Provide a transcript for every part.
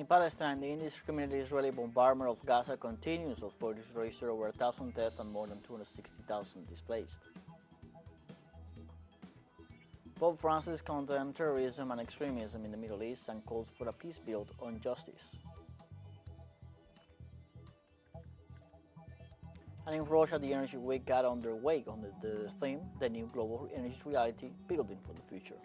In Palestine, the indiscriminate Israeli bombardment of Gaza continues, authorities registered over 1,000 deaths and more than 260,000 displaced. Pope Francis condemned terrorism and extremism in the Middle East and calls for a peace built on justice. And in Russia, the Energy Week got underway under the theme, the new global energy reality, building for the future.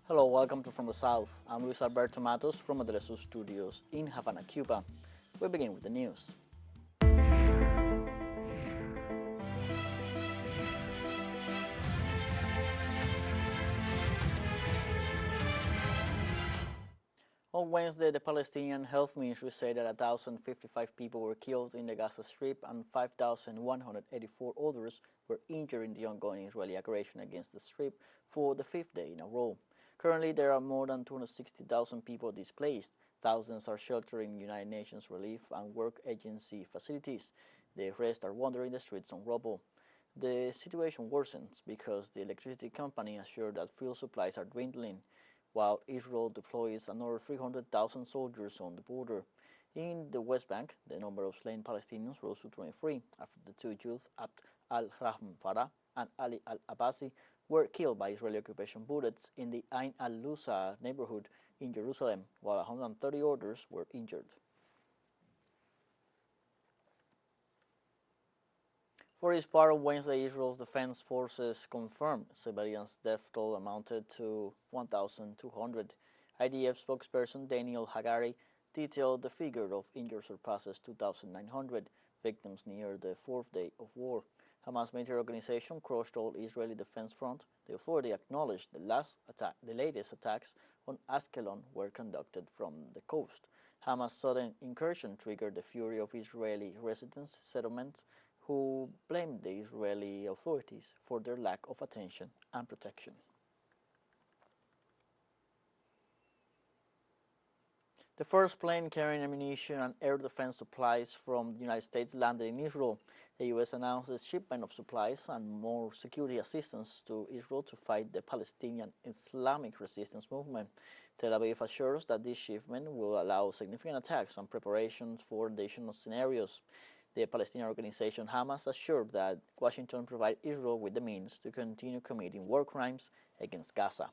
Hello, welcome to From the South. I'm Luis Alberto Matos from the TeleSUR studios in Havana, Cuba. We begin with the news. On Wednesday, the Palestinian Health Ministry said that 1,055 people were killed in the Gaza Strip and 5,184 others were injured in the ongoing Israeli aggression against the Strip for the fifth day in a row. Currently, there are more than 260,000 people displaced. Thousands are sheltered in United Nations relief and work agency facilities. The rest are wandering the streets on rubble. The situation worsens because the electricity company assured that fuel supplies are dwindling, while Israel deploys another 300,000 soldiers on the border. In the West Bank, the number of slain Palestinians rose to 23 after the two youths, Abd al-Rahman Farah and Ali al-Abbasi, were killed by Israeli occupation bullets in the Ain al-Lusa neighborhood in Jerusalem, while 130 others were injured. For its part, on Wednesday, Israel's defense forces confirmed civilians' death toll amounted to 1,200. IDF spokesperson Daniel Hagari detailed the figure of injured surpasses 2,900 victims near the fourth day of war. Hamas military organization crushed all Israeli defense front. The authority acknowledged the latest attacks on Ashkelon were conducted from the coast. Hamas' sudden incursion triggered the fury of Israeli residents' settlements, who blamed the Israeli authorities for their lack of attention and protection. The first plane carrying ammunition and air defense supplies from the United States landed in Israel. The U.S. announced the shipment of supplies and more security assistance to Israel to fight the Palestinian Islamic resistance movement. Tel Aviv assures that this shipment will allow significant attacks and preparations for additional scenarios. The Palestinian organization Hamas assured that Washington provided Israel with the means to continue committing war crimes against Gaza.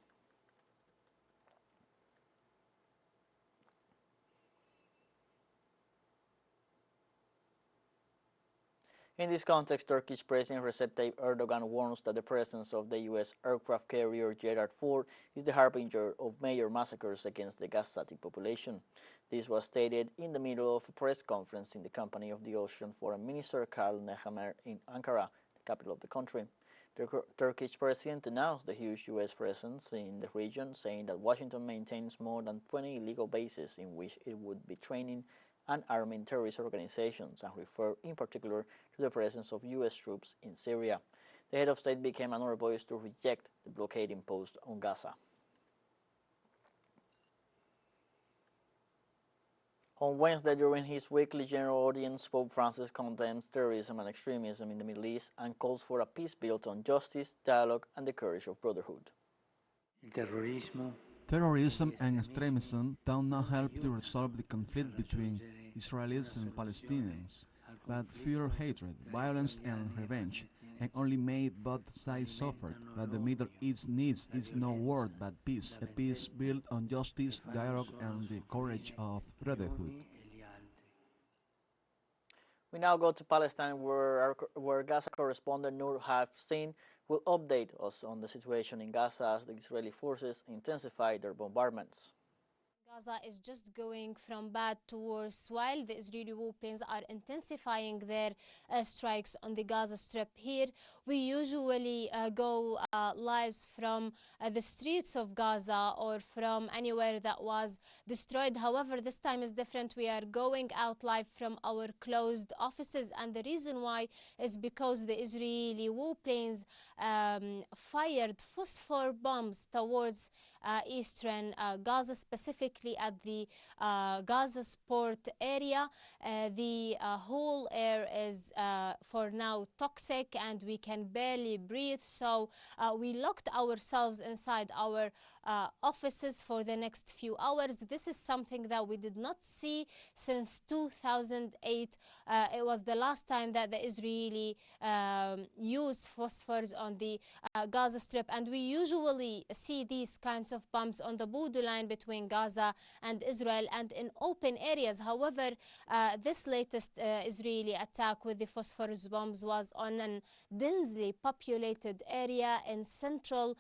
In this context, Turkish President Recep Tayyip Erdogan warns that the presence of the U.S. aircraft carrier Gerald Ford is the harbinger of major massacres against the Gazatic population. This was stated in the middle of a press conference in the company of the Austrian Foreign Minister Karl Nehammer in Ankara, the capital of the country. The Turkish president announced the huge U.S. presence in the region, saying that Washington maintains more than 20 illegal bases in which it would be training and arming terrorist organizations, and referred in particular to the presence of U.S. troops in Syria. The head of state became another voice to reject the blockade imposed on Gaza. On Wednesday, during his weekly general audience, Pope Francis condemns terrorism and extremism in the Middle East and calls for a peace built on justice, dialogue, and the courage of brotherhood. Terrorism and extremism do not help to resolve the conflict between Israelis and Palestinians, but fuel hatred, violence, and revenge, and only made both sides suffer. What the Middle East needs is no war but peace, a peace built on justice, dialogue, and the courage of brotherhood. We now go to Palestine, where Gaza correspondent Nur Hafsin will update us on the situation in Gaza as the Israeli forces intensify their bombardments. Gaza is just going from bad to worse while the Israeli warplanes are intensifying their strikes on the Gaza Strip. Here we usually go live from the streets of Gaza or from anywhere that was destroyed. However, this time is different. We are going out live from our closed offices, and the reason why is because the Israeli warplanes fired phosphor bombs towards eastern Gaza, specifically at the Gaza port area. The whole air is for now toxic and we can barely breathe, so we locked ourselves inside our offices for the next few hours. This is something that we did not see since 2008. It was the last time that the Israeli used phosphors on the Gaza Strip, and we usually see these kinds of bombs on the borderline between Gaza and Israel and in open areas. However, this latest Israeli attack with the phosphorus bombs was on a densely populated area in central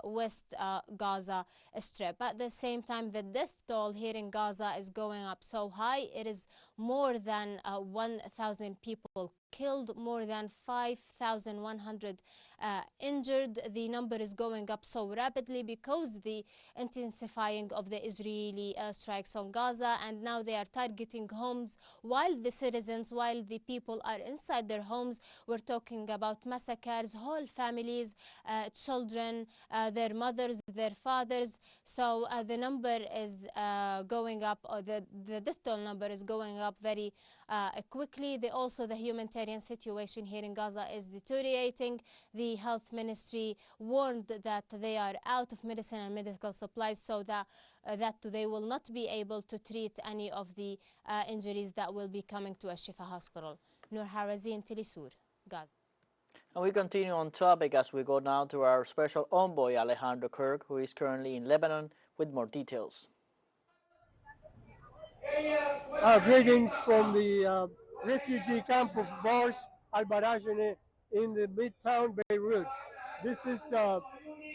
West Gaza Strip. At the same time, the death toll here in Gaza is going up so high. It is more than 1,000 people killed, more than 5,100 injured. The number is going up so rapidly because the intensifying of the Israeli strikes on Gaza, and now they are targeting homes while the citizens, while the people are inside their homes. We're talking about massacres, whole families, children, their mothers, their fathers. So the number is going up, or the death toll number is going up very quickly. Also, the humanitarian situation here in Gaza is deteriorating. The health ministry warned that they are out of medicine and medical supplies, so that they will not be able to treat any of the injuries that will be coming to Al-Shifa Hospital. Noor Harazin, TeleSUR, Gaza. And we continue on topic as we go now to our special envoy Alejandro Kirk, who is currently in Lebanon with more details. Greetings from the refugee camp of Bars al-Barajane in the midtown Beirut. This is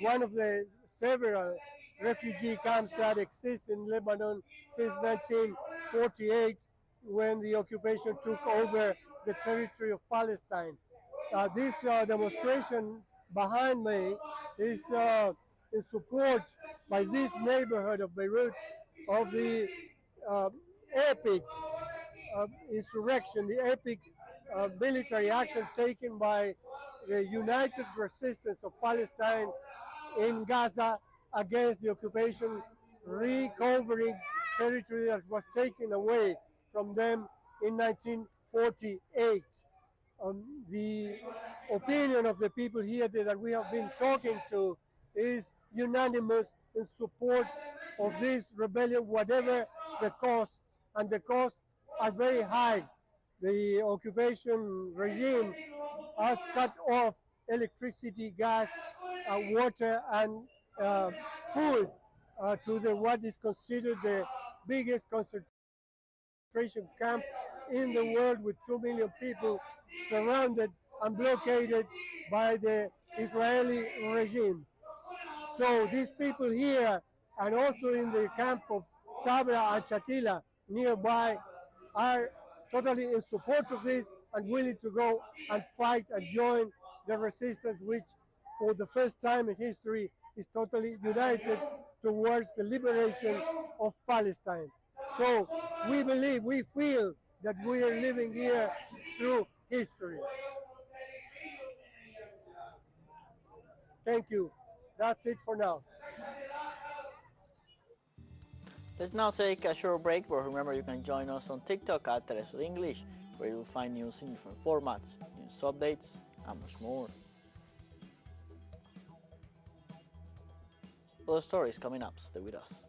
one of the several refugee camps that exist in Lebanon since 1948, when the occupation took over the territory of Palestine. This demonstration behind me is in support by this neighborhood of Beirut of the uh, epic insurrection, the epic military action taken by the united resistance of Palestine in Gaza against the occupation, recovering territory that was taken away from them in 1948. The opinion of the people here that we have been talking to is unanimous in support of this rebellion, whatever the cost, and the costs are very high. The occupation regime has cut off electricity, gas, water, and food to what is considered the biggest concentration camp in the world, with 2 million people surrounded and blockaded by the Israeli regime. So these people here, and also in the camp of Sabra and Shatila nearby, are totally in support of this and willing to go and fight and join the resistance, which for the first time in history is totally united towards the liberation of Palestine. So we believe, we feel that we are living here through history. Thank you. That's it for now. Let's now take a short break, but remember you can join us on TikTok at TeleSUR English, where you'll find news in different formats, news updates, and much more. Other stories coming up. Stay with us.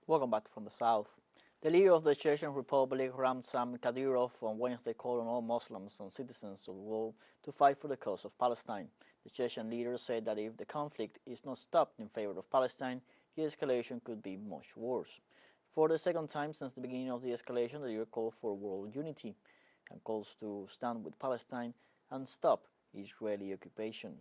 Welcome back from the south. The leader of the Chechen Republic, Ramzan Kadyrov, on Wednesday called on all Muslims and citizens of the world to fight for the cause of Palestine. The Chechen leader said that if the conflict is not stopped in favor of Palestine, the escalation could be much worse. For the second time since the beginning of the escalation, the leader called for world unity and calls to stand with Palestine and stop Israeli occupation.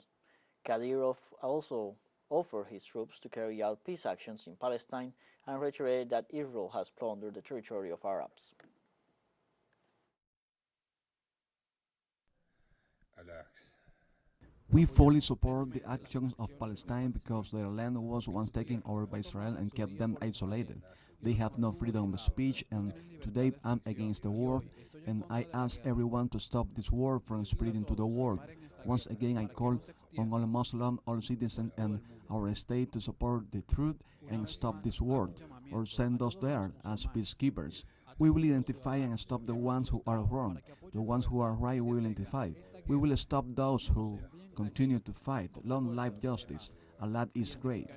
Kadyrov also offered his troops to carry out peace actions in Palestine and reiterated that Israel has plundered the territory of Arabs. We fully support the actions of Palestine because their land was once taken over by Israel and kept them isolated. They have no freedom of speech, and today I'm against the war, and I ask everyone to stop this war from spreading to the world. Once again, I call on all Muslims, all citizens, and our state to support the truth and stop this war, or send us there as peacekeepers. We will identify and stop the ones who are wrong. The ones who are right we will identify. We will stop those who continue to fight. Long life justice. Allah is great.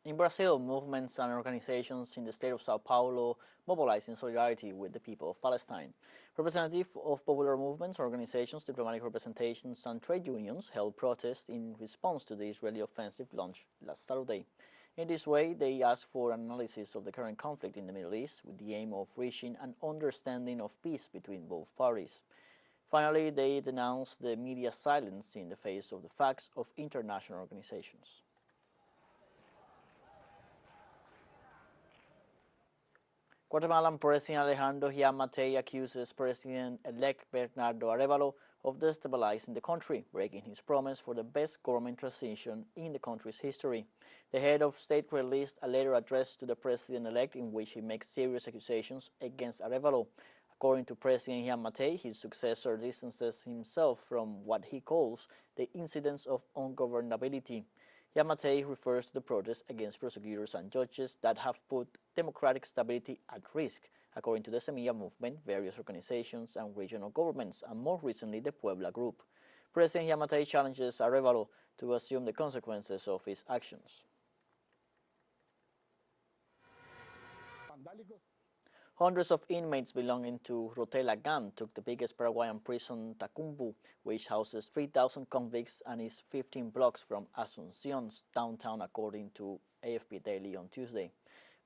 In Brazil, movements and organizations in the state of Sao Paulo mobilized in solidarity with the people of Palestine. Representatives of popular movements, organizations, diplomatic representations, and trade unions held protests in response to the Israeli offensive launched last Saturday. In this way, they asked for an analysis of the current conflict in the Middle East with the aim of reaching an understanding of peace between both parties. Finally, they denounced the media silence in the face of the facts of international organizations. Guatemalan President Alejandro Giammattei accuses President-elect Bernardo Arévalo of destabilizing the country, breaking his promise for the best government transition in the country's history. The head of state released a letter addressed to the president-elect in which he makes serious accusations against Arévalo. According to President Giammattei, his successor distances himself from what he calls the incidents of ungovernability. Giammattei refers to the protests against prosecutors and judges that have put democratic stability at risk, according to the Semilla movement, various organizations and regional governments, and more recently the Puebla group. President Giammattei challenges Arévalo to assume the consequences of his actions. Hundreds of inmates belonging to Rotela gang took the biggest Paraguayan prison, Tacumbu, which houses 3,000 convicts and is 15 blocks from Asunción's downtown, according to AFP Daily on Tuesday.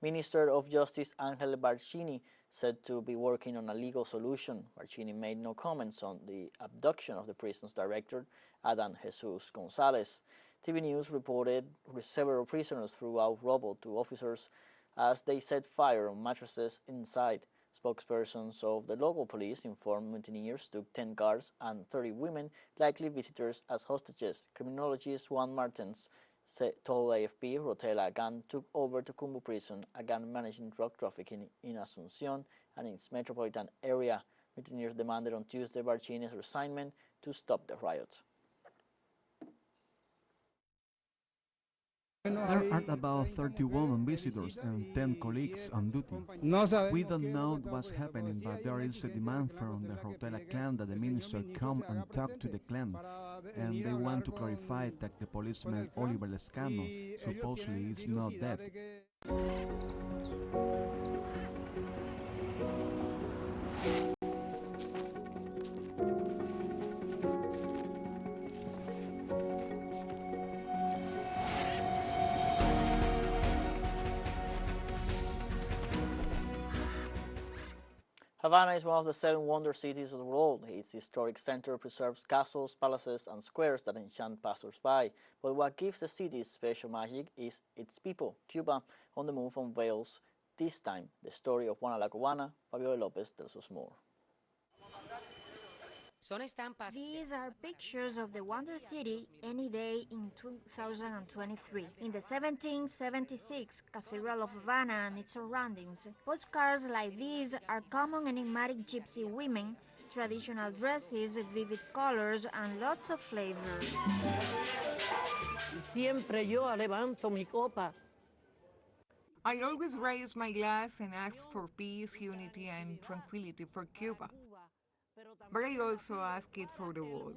Minister of Justice Ángel Barcini said to be working on a legal solution. Barcini made no comments on the abduction of the prison's director, Adan Jesus González. TV News reported several prisoners threw out rubble to officers as they set fire on mattresses inside. Spokespersons of the local police informed mutineers took 10 guards and 30 women, likely visitors, as hostages. Criminologist Juan Martins told AFP Rotela gang took over Tacumbu prison, a gang managing drug trafficking in Asunción and its metropolitan area. Mutineers demanded on Tuesday Barcini's resignation to stop the riot. There are about 30 women visitors and 10 colleagues on duty. We don't know what's happening, but there is a demand from the Rotela clan that the minister come and talk to the clan, and they want to clarify that the policeman Oliver Lescano supposedly is not dead. Havana is one of the 7 wonder cities of the world. Its historic center preserves castles, palaces, and squares that enchant passers-by. But what gives the city special magic is its people. Cuba on the Move unveils this time the story of Juana la Cubana. Fabiola Lopez tells us more. These are pictures of the Wonder City any day in 2023. In the 1776 Cathedral of Havana and its surroundings, postcards like these are common enigmatic gypsy women, traditional dresses, vivid colors, and lots of flavor. Siempre yo levanto mi copa. I always raise my glass and ask for peace, unity, and tranquility for Cuba. But I also ask it for the world.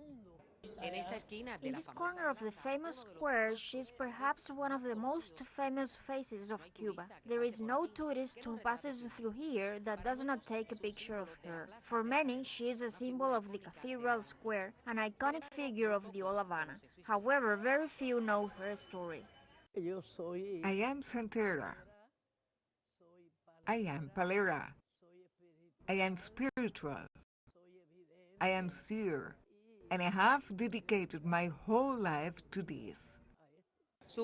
In this corner of the famous square, she's perhaps one of the most famous faces of Cuba. There is no tourist who passes through here that does not take a picture of her. For many, she is a symbol of the Cathedral Square, an iconic figure of the old Havana. However, very few know her story. I am Santera. I am Palera. I am spiritual. I am seer, and I have dedicated my whole life to this. Her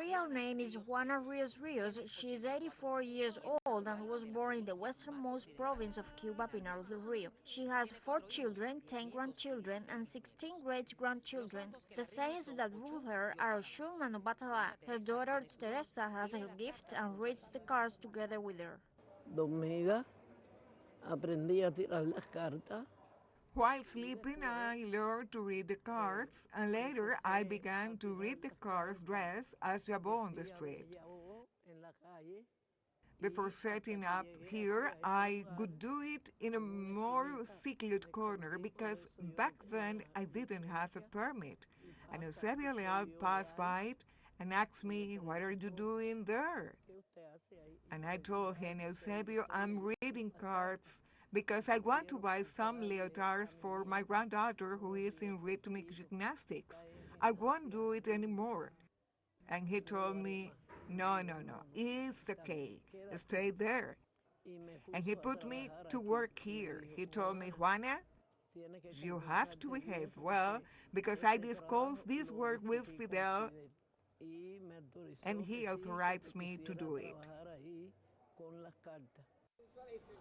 real name is Juana Rios Rios. She is 84 years old and was born in the westernmost province of Cuba, Pinar del Rio. She has 4 children, 10 grandchildren, and 16 great-grandchildren. The saints that rule her are Oshun and Obatala. Her daughter Teresa has a gift and reads the cards together with her. Dormida, aprendí a tirar las cartas. While sleeping, I learned to read the cards, and later I began to read the cards dressed as Jabot on the street. Before setting up here, I would do it in a more secluded corner because back then I didn't have a permit. And Eusebio Leal passed by it and asked me, "What are you doing there?" And I told him, "Eusebio, I'm reading cards because I want to buy some leotards for my granddaughter who is in rhythmic gymnastics. I won't do it anymore." And he told me, "No, no, no, it's okay. Stay there." And he put me to work here. He told me, "Juana, you have to behave well because I discussed this work with Fidel and he authorized me to do it."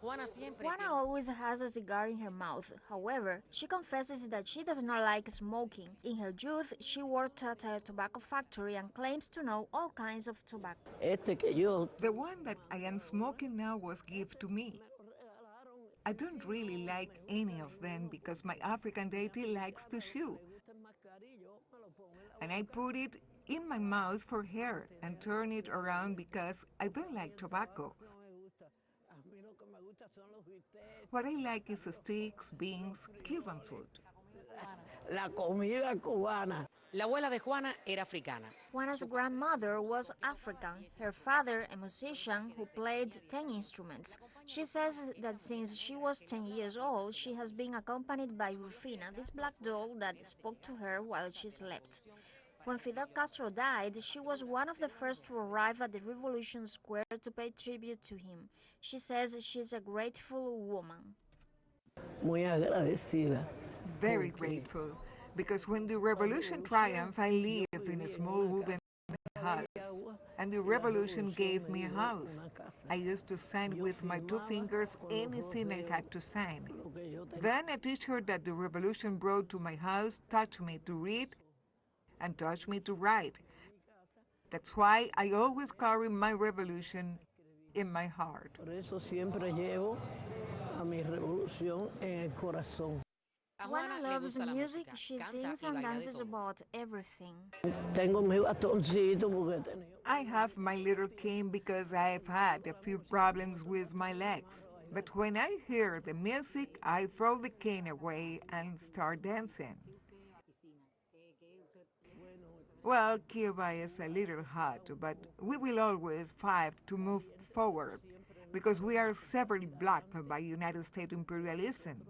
Juana always has a cigar in her mouth. However, she confesses that she does not like smoking. In her youth, she worked at a tobacco factory and claims to know all kinds of tobacco. The one that I am smoking now was given to me. I don't really like any of them because my African deity likes to chew. And I put it in my mouth for her and turn it around because I don't like tobacco. What I like is sticks, beans, Cuban food. La comida cubana. La abuela de Juana era africana. Juana's grandmother was African, her father a musician who played 10 instruments. She says that since she was 10 years old, she has been accompanied by Rufina, this black doll that spoke to her while she slept. When Fidel Castro died, she was one of the first to arrive at the Revolution Square to pay tribute to him. She says she's a grateful woman. Muy agradecida. Very grateful, because when the revolution triumphed, I lived in a small wooden house, and the revolution gave me a house. I used to sign with my 2 fingers anything I had to sign. Then a teacher that the revolution brought to my house taught me to read and taught me to write. That's why I always carry my revolution in my heart. Por eso siempre llevo a mi revolución en el corazón. Juana loves music, she sings and dances about everything. Tengo mi bastoncito porque I have my little cane because I've had a few problems with my legs. But when I hear the music, I throw the cane away and start dancing. Well, Cuba is a little hot, but we will always fight to move forward because we are severely blocked by United States imperialism.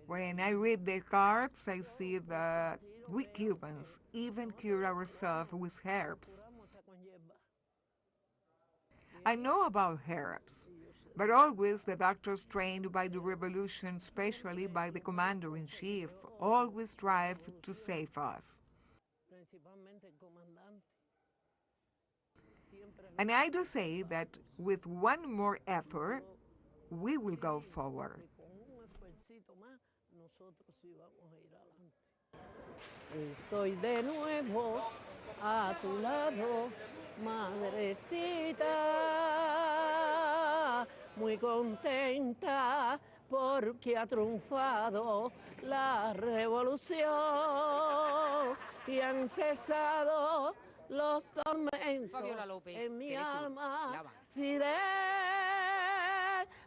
When I read the cards, I see that we Cubans even cure ourselves with herbs. I know about herbs, but always the doctors trained by the revolution, especially by the commander-in-chief, always strive to save us. And I do say that with one more effort, we will go forward. Estoy de nuevo a tu lado, madrecita, muy contenta porque ha triunfado la revolución y han cesado los tormentos Fabiola López, en mi TeleSUR, alma. La Habana. Fidel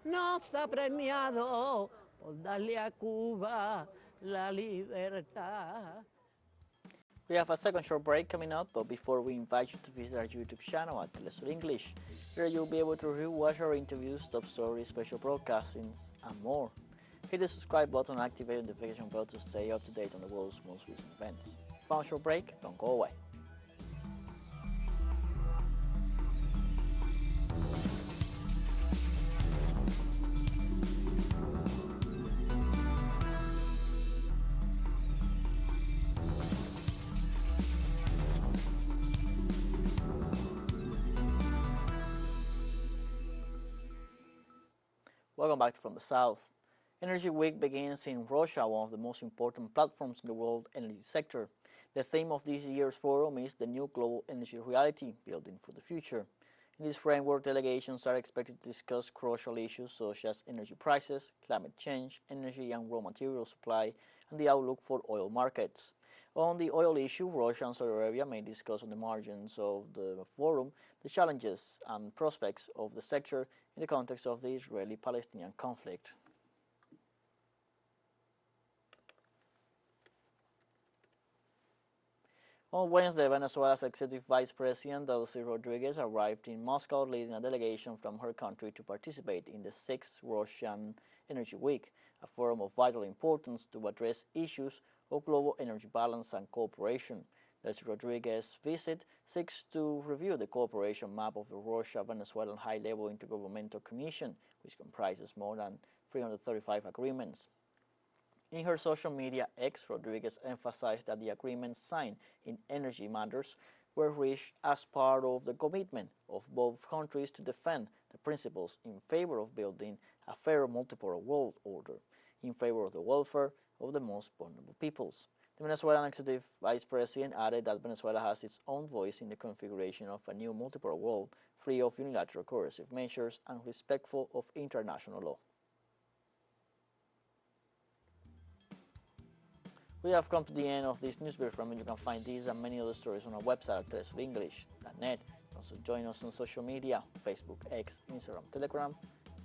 nos ha premiado por darle a Cuba la libertad. We have a second short break coming up, but before we invite you to visit our YouTube channel at TeleSUR English. Here you'll be able to rewatch our interviews, top stories, special broadcastings, and more. Hit the subscribe button and activate the notification bell to stay up to date on the world's most recent events. For a short break, don't go away. Welcome back from the South. Energy Week begins in Russia, one of the most important platforms in the world energy sector. The theme of this year's forum is the new global energy reality, building for the future. In this framework, delegations are expected to discuss crucial issues such as energy prices, climate change, energy and raw material supply, and the outlook for oil markets. On the oil issue, Russia and Saudi Arabia may discuss on the margins of the forum the challenges and prospects of the sector in the context of the Israeli-Palestinian conflict. On Wednesday, Venezuela's Executive Vice President Delcy Rodriguez arrived in Moscow leading a delegation from her country to participate in the 6th Russian Energy Week, a forum of vital importance to address issues of global energy balance and cooperation. Delcy Rodriguez's visit seeks to review the cooperation map of the Russia-Venezuelan High-Level Intergovernmental Commission, which comprises more than 335 agreements. In her social media X, Rodriguez emphasized that the agreements signed in energy matters were reached as part of the commitment of both countries to defend the principles in favor of building a fair multipolar world order, in favor of the welfare of the most vulnerable peoples. The Venezuelan Executive Vice President added that Venezuela has its own voice in the configuration of a new multipolar world, free of unilateral coercive measures and respectful of international law. We have come to the end of this newspaper from which you can find these and many other stories on our website at telesurenglish.net. Also join us on social media, Facebook, X, Instagram, Telegram,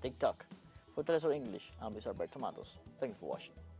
TikTok. For TeleSUR English, I'm Luis Alberto Matos. Thank you for watching.